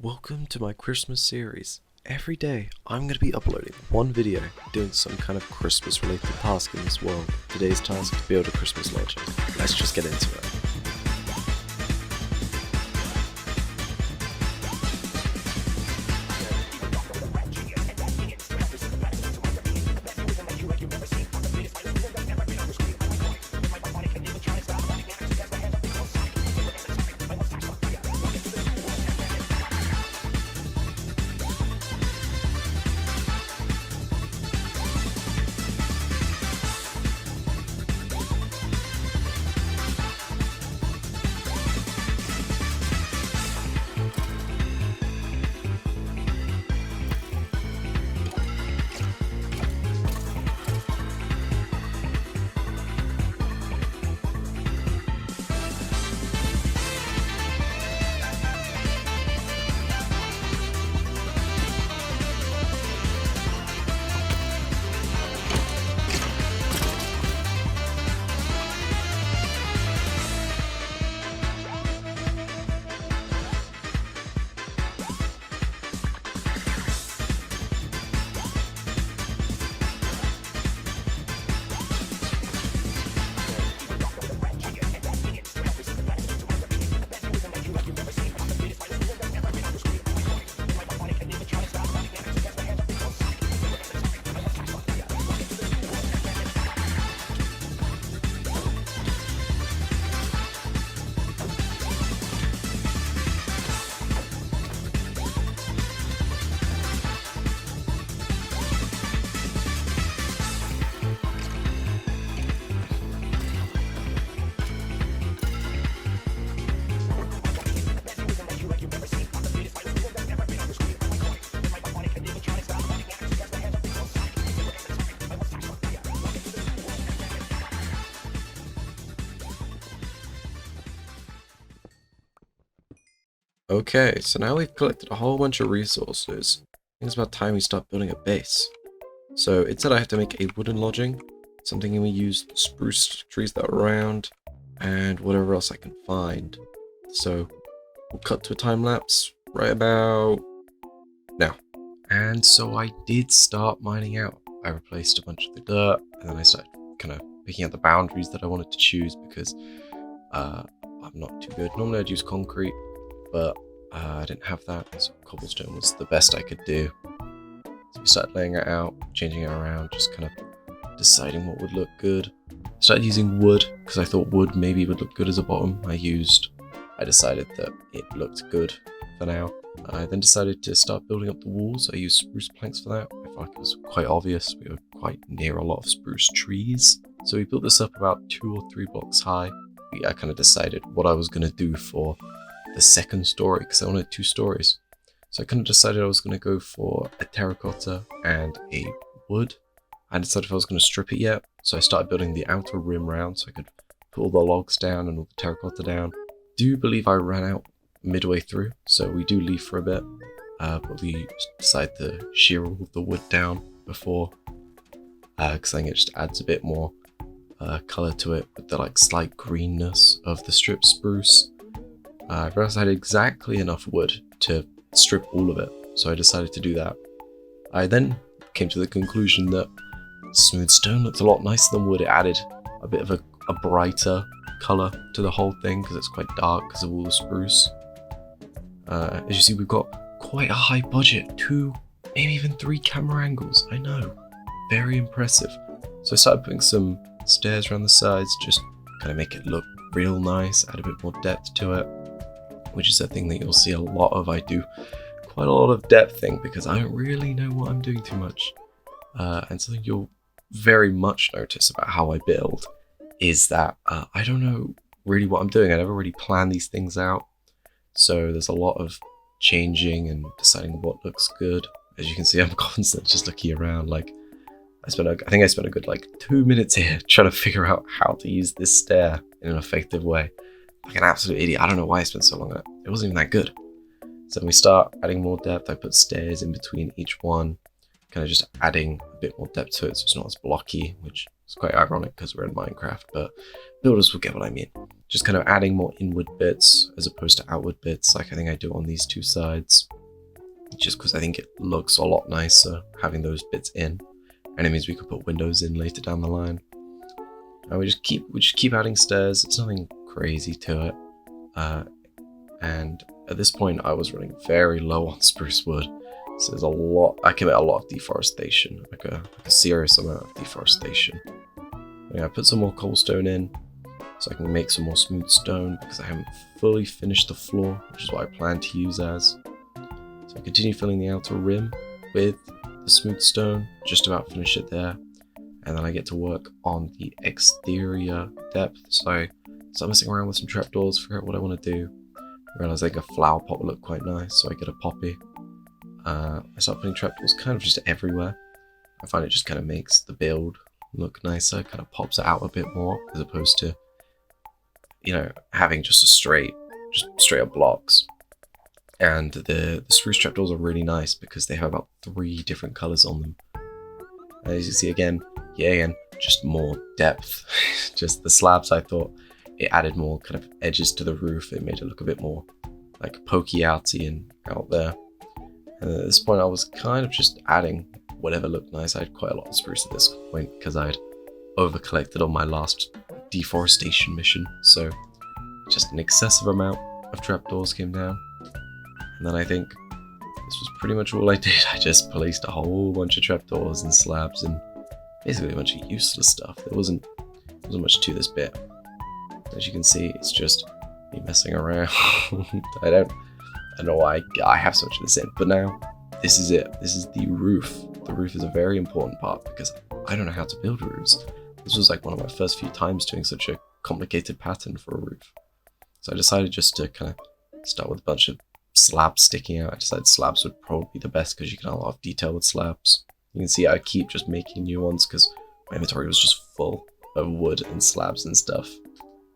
Welcome to my Christmas series. Every day I'm going to be uploading one video doing some kind of Christmas related task in this world. Today's task is to build a Christmas lodge. Let's just get into it. Okay, so now we've collected a whole bunch of resources. I think it's about time we start building a base. So it said I have to make a wooden lodging, something we use the spruce trees that are around, and whatever else I can find. So we'll cut to a time lapse right about now. And so I did start mining out. I replaced a bunch of the dirt, and then I started kind of picking out the boundaries that I wanted to choose because I'm not too good. Normally I'd use concrete, but I didn't have that, so cobblestone was the best I could do. So we started laying it out, changing it around, just kind of deciding what would look good. Started using wood, because I thought wood maybe would look good as a bottom. I decided that it looked good for now. I then decided to start building up the walls. I used spruce planks for that. I felt like it was quite obvious. We were quite near a lot of spruce trees. So we built this up about 2 or 3 blocks high. I kind of decided what I was going to do for the second story, because I wanted 2 stories. So I kind of decided I was going to go for a terracotta and a wood. I hadn't decided if I was going to strip it yet, so I started building the outer rim round so I could put all the logs down and all the terracotta down. Do believe I ran out midway through, so we do leave for a bit, but we decided to shear all of the wood down before, because I think it just adds a bit more colour to it with the like slight greenness of the stripped spruce. I realized I had exactly enough wood to strip all of it, so I decided to do that. I then came to the conclusion that smooth stone looked a lot nicer than wood. It added a bit of a brighter colour to the whole thing because it's quite dark because of all the spruce. As you see, we've got quite a high budget, 2, maybe even 3 camera angles. I know, very impressive. So I started putting some stairs around the sides, just kind of make it look real nice, add a bit more depth to it, which is a thing that you'll see a lot of. I do quite a lot of depthing because I don't really know what I'm doing too much. And something you'll very much notice about how I build is that I don't know really what I'm doing. I never really plan these things out. So there's a lot of changing and deciding what looks good. As you can see, I'm constantly just looking around. Like I think I spent a good like 2 minutes here trying to figure out how to use this stair in an effective way. Like an absolute idiot. I don't know why I spent so long on it. It wasn't even that good. So when we start adding more depth, I put stairs in between each one, kind of just adding a bit more depth to it so it's not as blocky, which is quite ironic because we're in Minecraft, but builders will get what I mean. Just kind of adding more inward bits as opposed to outward bits, like I think I do on these 2 sides. just because I think it looks a lot nicer having those bits in, and it means we could put windows in later down the line. And we just keep adding stairs. It's nothing crazy to it, and at this point I was running very low on spruce wood, so there's a lot. I commit a lot of deforestation, like a serious amount of deforestation. Yeah, I put some more cobblestone in so I can make some more smooth stone because I haven't fully finished the floor, which is what I plan to use as. So I continue filling the outer rim with the smooth stone, just about finish it there, and then I get to work on the exterior depth. So I start messing around with some trapdoors, figure out what I want to do. I realize like a flower pot would look quite nice, so I get a poppy. I start putting trapdoors kind of just everywhere. I find it just kind of makes the build look nicer, kind of pops it out a bit more, as opposed to, you know, having just straight up blocks. And the spruce trapdoors are really nice because they have about 3 different colors on them. As you see again, just more depth. Just the slabs, I thought it added more kind of edges to the roof. It made it look a bit more like pokey outy and out there. And at this point I was kind of just adding whatever looked nice. I had quite a lot of spruce at this point because I'd over collected on my last deforestation mission, so just an excessive amount of trapdoors came down. And then I think this was pretty much all I did. I just placed a whole bunch of trapdoors and slabs and basically a bunch of useless stuff. There wasn't much to this bit. As you can see, it's just me messing around. I don't know why I have so much of this in, but now this is it. This is the roof. The roof is a very important part because I don't know how to build roofs. This was like one of my first few times doing such a complicated pattern for a roof. So I decided just to kind of start with a bunch of slabs sticking out. I decided slabs would probably be the best because you can have a lot of detail with slabs. You can see I keep just making new ones because my inventory was just full of wood and slabs and stuff.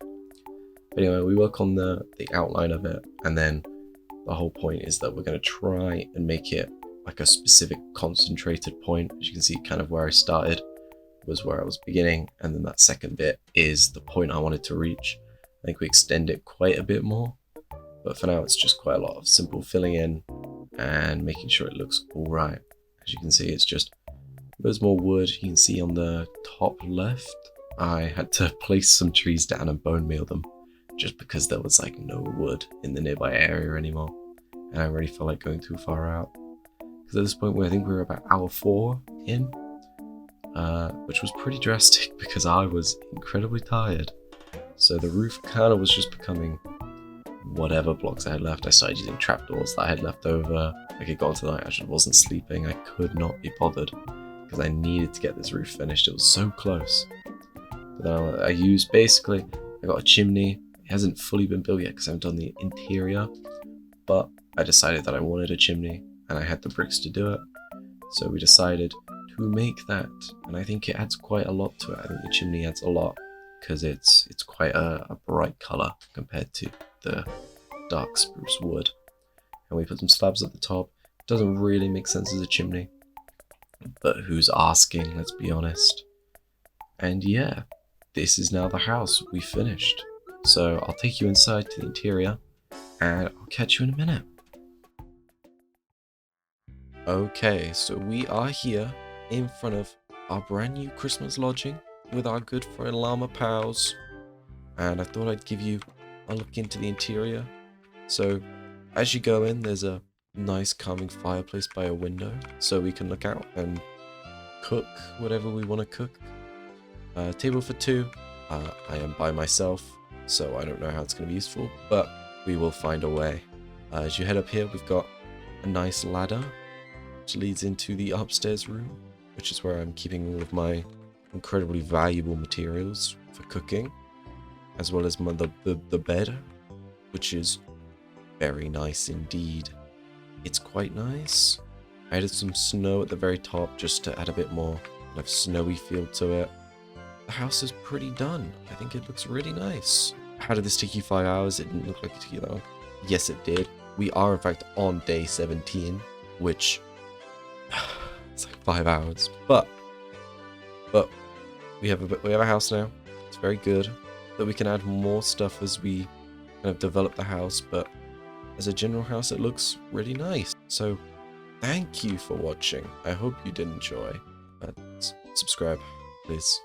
But anyway, we work on the outline of it, and then the whole point is that we're going to try and make it like a specific concentrated point. As you can see, kind of where I started was where I was beginning, and then that second bit is the point I wanted to reach. I think we extend it quite a bit more, but for now it's just quite a lot of simple filling in and making sure it looks all right. As you can see, it's just there's more wood. You can see on the top left I had to place some trees down and bone meal them just because there was like no wood in the nearby area anymore, and I already felt like going too far out because at this point I think we were about hour 4 in, which was pretty drastic because I was incredibly tired. So the roof kind of was just becoming whatever blocks I had left. I started using trapdoors that I had left over. Like it got into the night, I just wasn't sleeping. I could not be bothered because I needed to get this roof finished. It was so close. But then I used basically, I got a chimney. It hasn't fully been built yet because I haven't done the interior, but I decided that I wanted a chimney and I had the bricks to do it. So we decided to make that, and I think it adds quite a lot to it. I think the chimney adds a lot because it's quite a bright color compared to the dark spruce wood. And we put some slabs at the top. It doesn't really make sense as a chimney, but who's asking, let's be honest. And yeah, this is now the house we finished. So I'll take you inside to the interior and I'll catch you in a minute. Okay, so we are here in front of our brand new Christmas lodging with our good friend Llama Pals, and I thought I'd give you a look into the interior. So as you go in, there's a nice calming fireplace by a window so we can look out and cook whatever we want to cook. Table for 2. I am by myself, so I don't know how it's going to be useful, but we will find a way. As you head up here, we've got a nice ladder which leads into the upstairs room, which is where I'm keeping all of my incredibly valuable materials for cooking, as well as the bed, which is very nice indeed. It's quite nice. I added some snow at the very top just to add a bit more kind of snowy feel to it. The house is pretty done. I think it looks really nice. How did this take you 5 hours? It didn't look like it took you that long. Yes, it did. We are in fact on day 17, which it's like 5 hours. But we have a house now. It's very good. That we can add more stuff as we kind of develop the house, but as a general house, it looks really nice. So thank you for watching. I hope you did enjoy. Subscribe, please.